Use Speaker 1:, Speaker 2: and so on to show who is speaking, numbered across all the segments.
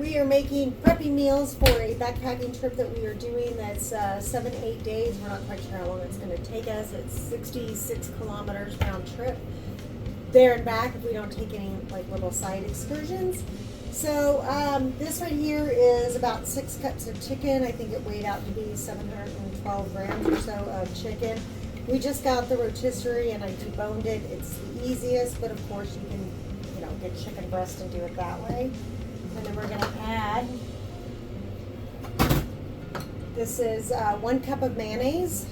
Speaker 1: we are making prepping meals for a backpacking trip that we are doing that's 7-8 days. We're not quite sure how long it's going to take us. It's 66 kilometers round trip there and back if we don't take any like little side excursions. So this right here is about 6 cups of chicken. I think it weighed out to be 712 grams or so of chicken. We just got the rotisserie and I deboned it. It's the easiest, but of course you can, get chicken breast and do it that way. And then we're going to add, this is 1 cup of mayonnaise.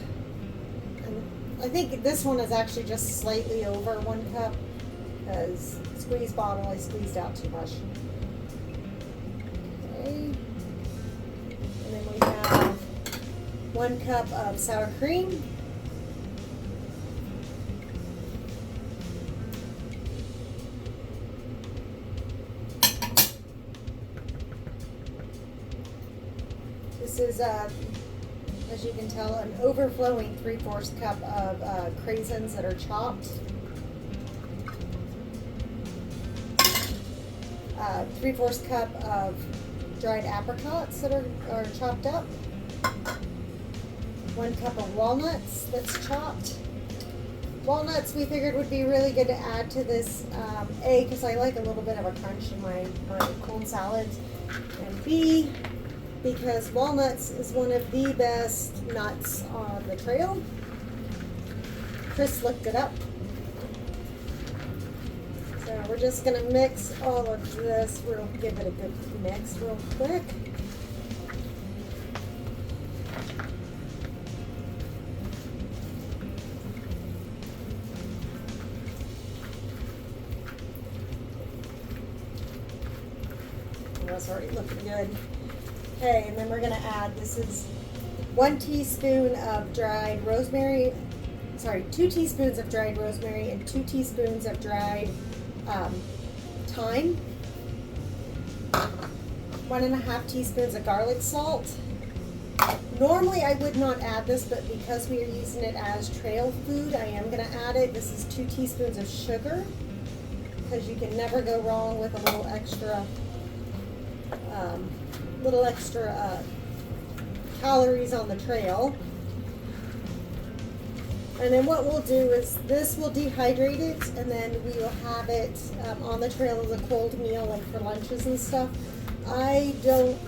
Speaker 1: And I think this one is actually just slightly over 1 cup because squeeze bottle, I squeezed out too much. Okay. And then we have 1 cup of sour cream. This is, as you can tell, an overflowing 3/4 cup of craisins that are chopped. 3/4 cup of dried apricots that are chopped up. 1 cup of walnuts that's chopped. Walnuts we figured would be really good to add to this, A, because I like a little bit of a crunch in my cold salads, and B, because walnuts is one of the best nuts on the trail. Chris looked it up. So we're just gonna mix all of this. We'll give it a good mix real quick. Oh, that's already looking good. Okay, and then we're going to add, this is 1 teaspoon of dried rosemary, 2 teaspoons of dried rosemary and 2 teaspoons of dried thyme, 1.5 teaspoons of garlic salt. Normally I would not add this, but because we are using it as trail food, I am going to add it. This is 2 teaspoons of sugar, because you can never go wrong with a little extra calories on the trail. And then what we'll do is this will dehydrate it, and then we will have it on the trail as a cold meal, like for lunches and stuff. I don't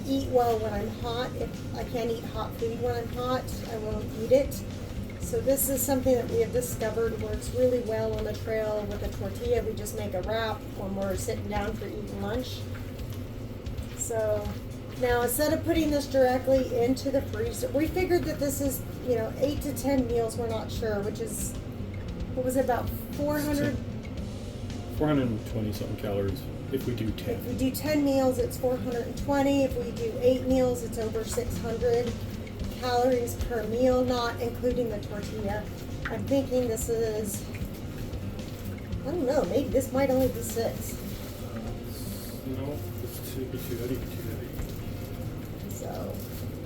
Speaker 1: eat well when I'm hot. If I can't eat hot food when I'm hot, I won't eat it. So this is something that we have discovered works really well on the trail with a tortilla. We just make a wrap when we're sitting down for eating lunch. So now instead of putting this directly into the freezer, we figured that this is, 8 to 10 meals, we're not sure, which is, what was it, about
Speaker 2: 420 something calories if we do 10.
Speaker 1: If we do 10 meals, it's 420. If we do 8 meals, it's over 600 calories per meal, not including the tortilla. I'm thinking this is, I don't know, maybe this might only be 6.
Speaker 2: No, it'd be too heavy.
Speaker 1: So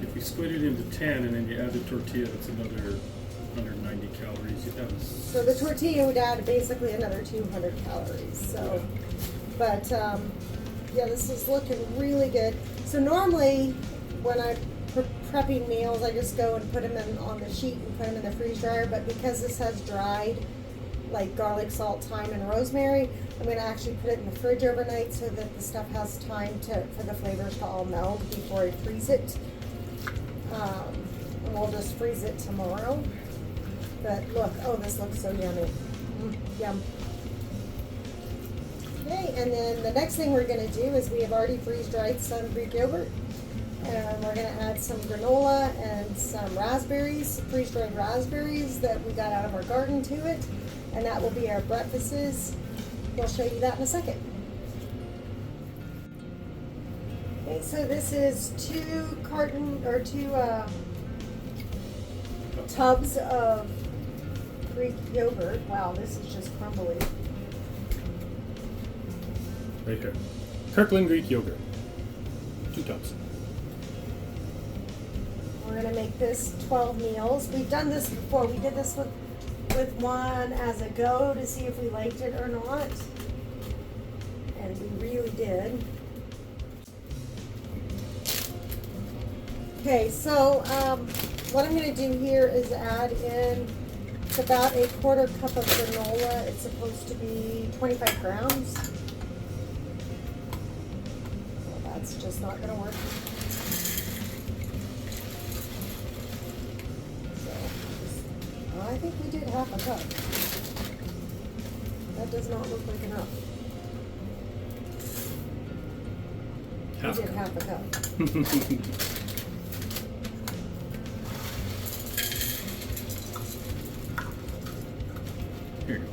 Speaker 2: if we split it into 10 and then you add the tortilla, that's another 190 calories.
Speaker 1: So the tortilla would add basically another 200 calories. So, but yeah, this is looking really good. So normally when I'm prepping meals, I just go and put them on the sheet and put them in the freeze dryer. But because this has dried, like garlic, salt, thyme, and rosemary, I'm going to actually put it in the fridge overnight so that the stuff has time for the flavors to all meld before I freeze it. And we'll just freeze it tomorrow. But look, oh, this looks so yummy. Yum. Okay, and then the next thing we're going to do is we have already freeze-dried some Greek yogurt. And we're going to add some granola and some raspberries, freeze-dried raspberries that we got out of our garden to it. And that will be our breakfasts. We'll show you that in a second. Okay, so this is 2 tubs of Greek yogurt. Wow, this is just crumbly.
Speaker 2: Right here. Kirkland Greek yogurt. 2 tubs.
Speaker 1: We're going to make this 12 meals. We've done this before. We did this with one as a go to see if we liked it or not. And we really did. Okay, so what I'm going to do here is add in about a quarter cup of granola. It's supposed to be 25 grams. Well, that's just not going to work. So, I think we did half a cup. That does not look like enough. We did half a cup.
Speaker 2: Here you go.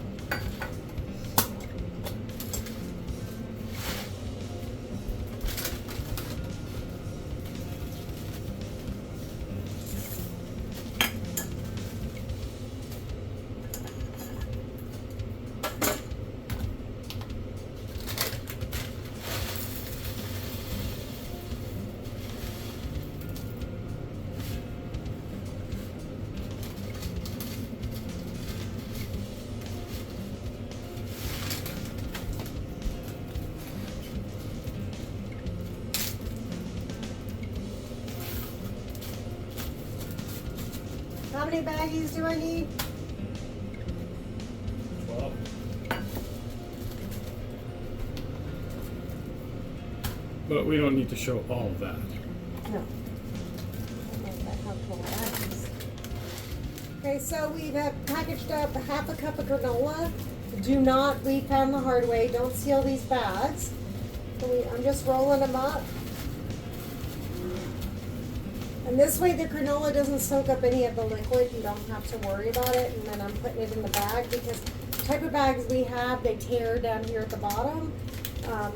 Speaker 1: How many baggies do I need?
Speaker 2: 12. But we don't need to show all of that.
Speaker 1: No. I don't know if I have 12 baggies. Okay, so we've packaged up half a cup of granola. Do not, we found the hard way, don't seal these bags. So I'm just rolling them up. And this way the granola doesn't soak up any of the liquid. You don't have to worry about it. And then I'm putting it in the bag because the type of bags we have, they tear down here at the bottom.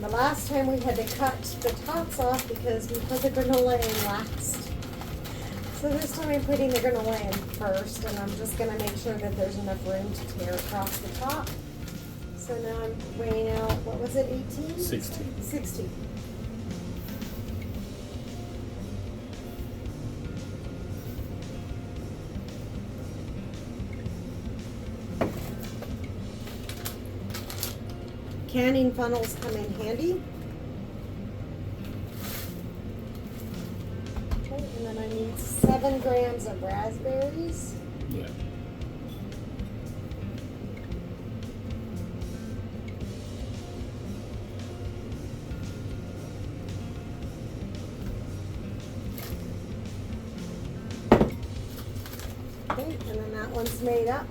Speaker 1: The last time we had to cut the tops off because we put the granola in last. So this time I'm putting the granola in first, and I'm just gonna make sure that there's enough room to tear across the top. So now I'm weighing out, what was it, 18?
Speaker 2: 16.
Speaker 1: 60. Canning funnels come in handy. Okay, and then I need 7 grams of raspberries.
Speaker 2: Yeah.
Speaker 1: Okay, and then that one's made up.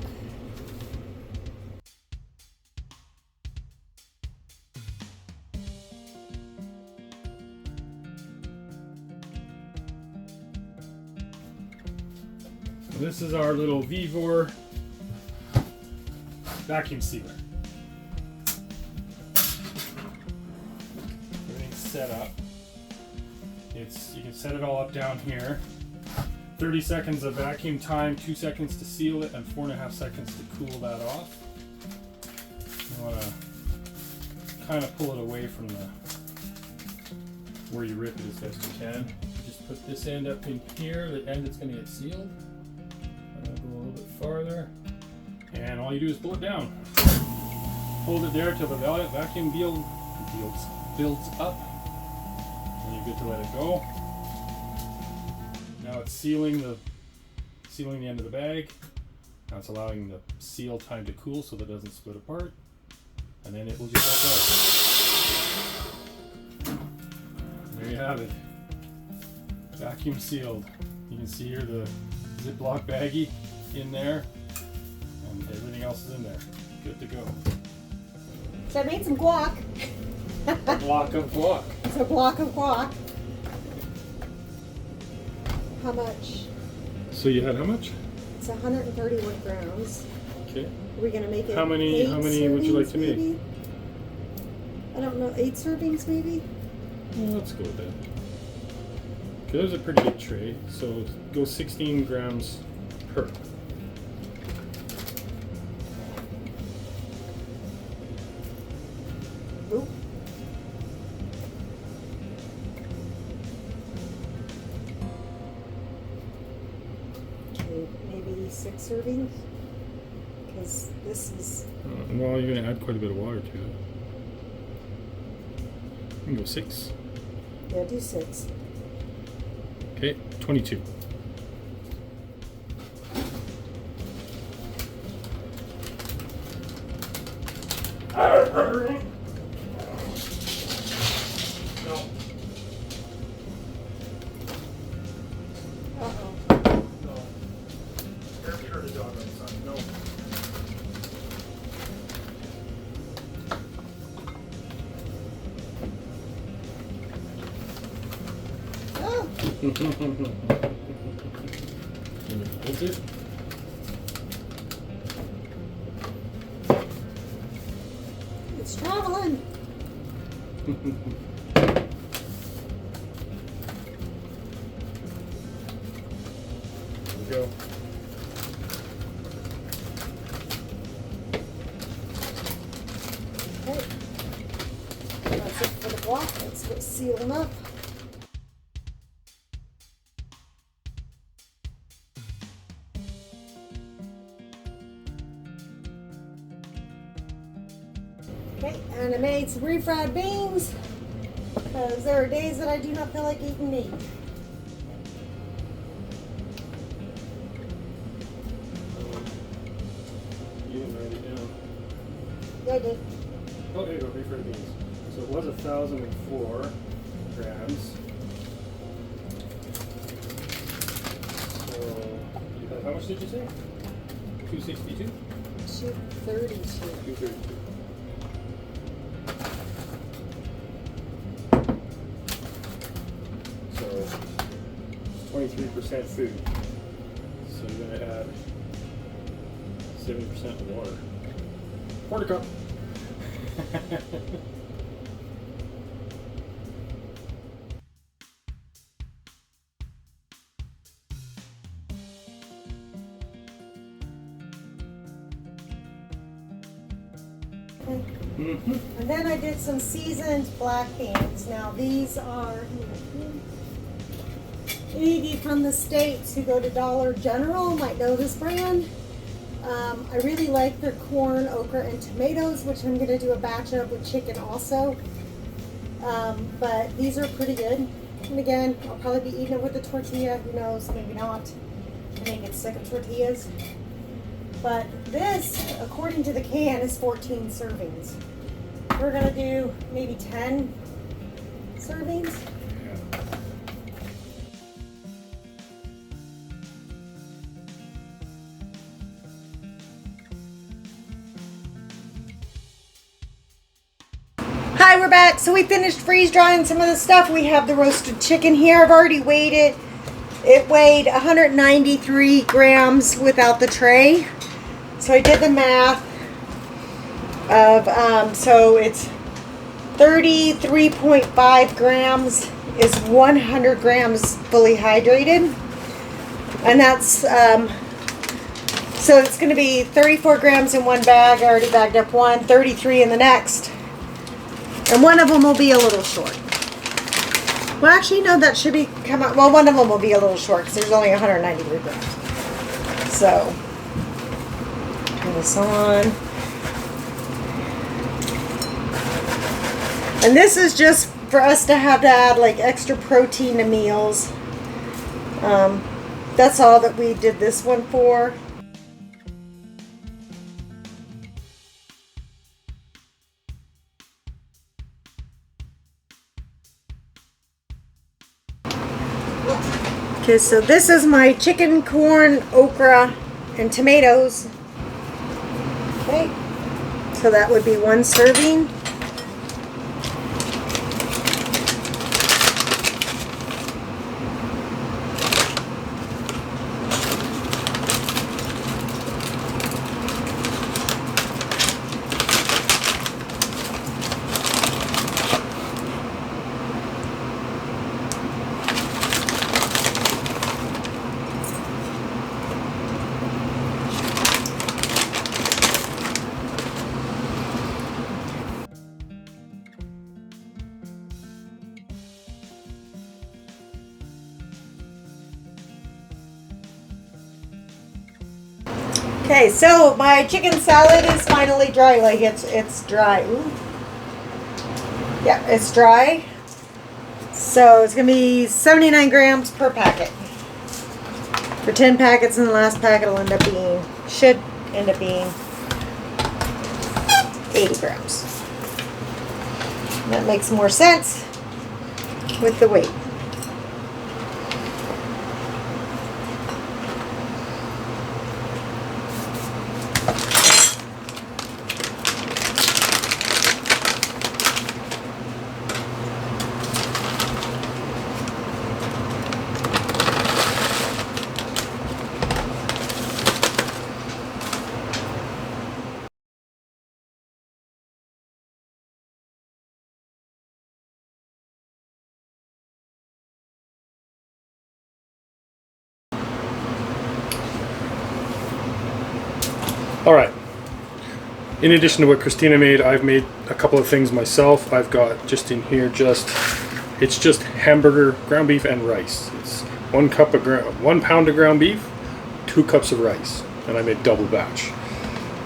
Speaker 2: This is our little Vivor vacuum sealer. Everything's set up. You can set it all up down here. 30 seconds of vacuum time, 2 seconds to seal it, and 4.5 seconds to cool that off. You want to kind of pull it away from where you rip it as best you can. Just put this end up in here, the end that's going to get sealed. I'm going to go a little bit farther, and all you do is pull it down. Hold it there till the vacuum builds up, and you're good to let it go. Now it's sealing the end of the bag. Now it's allowing the seal time to cool so that it doesn't split apart, and then it will just back out. There you have it. Vacuum sealed. You can see here the Ziploc baggie in there, and everything else is in there. Good to go.
Speaker 1: So I made some guac.
Speaker 2: A block of guac.
Speaker 1: It's a block of guac. How much?
Speaker 2: So you had how much?
Speaker 1: It's 131 grams.
Speaker 2: Okay.
Speaker 1: Are we gonna make it?
Speaker 2: How many would you like to make?
Speaker 1: Maybe? I don't know. 8 servings maybe.
Speaker 2: Well, let's go with that. Okay, there's a pretty big tray, so go 16 grams per.
Speaker 1: Oop. Okay, maybe 6 servings. Because this is.
Speaker 2: Well, you're gonna add quite a bit of water to it. You can go 6.
Speaker 1: Yeah, do 6.
Speaker 2: Okay, 22. No.
Speaker 1: Uh-oh.
Speaker 2: No. Sure the dog outside. No.
Speaker 1: Oh,
Speaker 2: Hold it.
Speaker 1: it's traveling.
Speaker 2: There we go.
Speaker 1: Okay. That's it for the guac. Let's go seal them up. Okay, and I made some refried beans because there are days that I do not feel like eating meat.
Speaker 2: You didn't write it down.
Speaker 1: Yeah, I did.
Speaker 2: Oh, there you go, refried beans. So it was 1,004 grams. So, how much did you say? 262?
Speaker 1: 232.
Speaker 2: 232. So, 23% food. So you're going to add 70% water. Quarter cup.
Speaker 1: Okay. And then I did some seasoned black beans. Now these are any of you from the States who go to Dollar General might know this brand. I really like their corn, okra, and tomatoes, which I'm going to do a batch of with chicken also. But these are pretty good. And again, I'll probably be eating it with a tortilla. Who knows? Maybe not. I may get sick of tortillas. But this, according to the can, is 14 servings. We're going to do maybe 10 servings. Hi, we're back. So we finished freeze drying some of the stuff. We have the roasted chicken here. I've already weighed it. It weighed 193 grams without the tray. So I did the math of, so it's 33.5 grams is 100 grams fully hydrated. And that's, so it's going to be 34 grams in one bag. I already bagged up one, 33 in the next. And one of them will be a little short. Well, actually, no, that should be come out. Well, one of them will be a little short because there's only 193 grams. So, put this on. And this is just for us to have to add like extra protein to meals. That's all that we did this one for. Okay, so this is my chicken, corn, okra, and tomatoes. Okay, so that would be one serving. Okay, so my chicken salad is finally dry. Like it's dry. Ooh. Yeah, it's dry. So it's going to be 79 grams per packet. For 10 packets, and the last packet should end up being 80 grams. That makes more sense with the weight.
Speaker 2: All right. In addition to what Christina made, I've made a couple of things myself. I've got just in here it's just hamburger, ground beef, and rice. It's 1 pound of ground beef, 2 cups of rice, and I made double batch.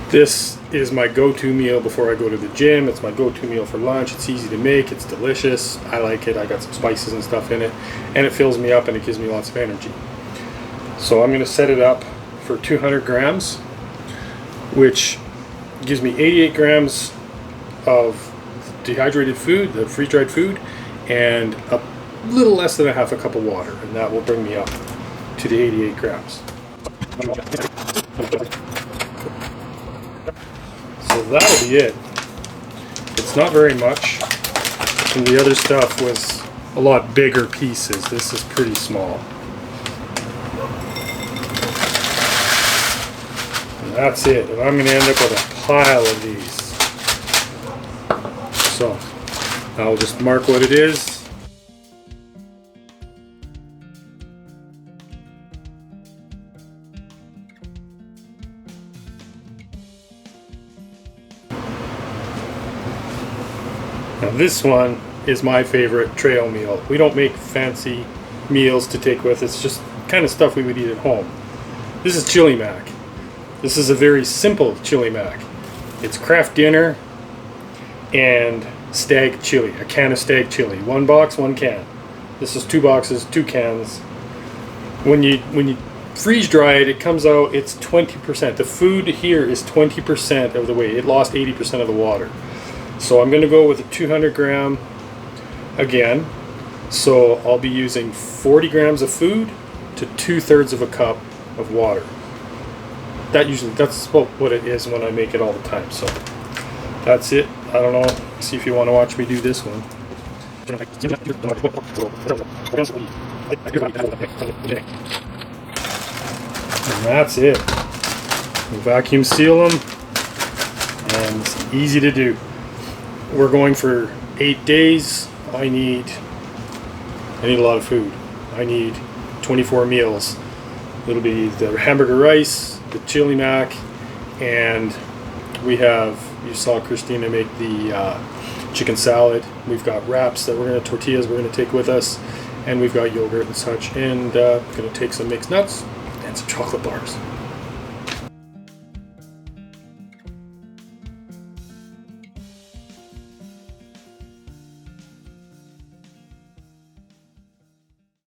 Speaker 2: This is my go-to meal before I go to the gym. It's my go-to meal for lunch. It's easy to make. It's delicious. I like it. I got some spices and stuff in it, and it fills me up and it gives me lots of energy. So I'm going to set it up for 200 grams, which gives me 88 grams of dehydrated food, the freeze-dried food, and a little less than a half a cup of water, and that will bring me up to the 88 grams. So that'll be it. It's not very much, and the other stuff was a lot bigger pieces. This is pretty small. That's it, and I'm going to end up with a pile of these. So, I'll just mark what it is. Now this one is my favorite trail meal. We don't make fancy meals to take with. It's just kind of stuff we would eat at home. This is chili mac. This is a very simple chili mac. It's Kraft Dinner and stag chili, a can of stag chili. 1 box, 1 can. This is 2 boxes, 2 cans. When you freeze dry it, it comes out, it's 20%. The food here is 20% of the weight. It lost 80% of the water. So I'm going to go with a 200 gram again. So I'll be using 40 grams of food to 2/3 of a cup of water. That's what it is when I make it all the time. So that's it. I don't know. See if you want to watch me do this one. And that's it. You vacuum seal them, and it's easy to do. We're going for 8 days. I need a lot of food. I need 24 meals. It'll be the hamburger rice, the chili mac, and you saw Christina make the chicken salad. We've got wraps tortillas we're going to take with us, and we've got yogurt and such, and going to take some mixed nuts and some chocolate bars.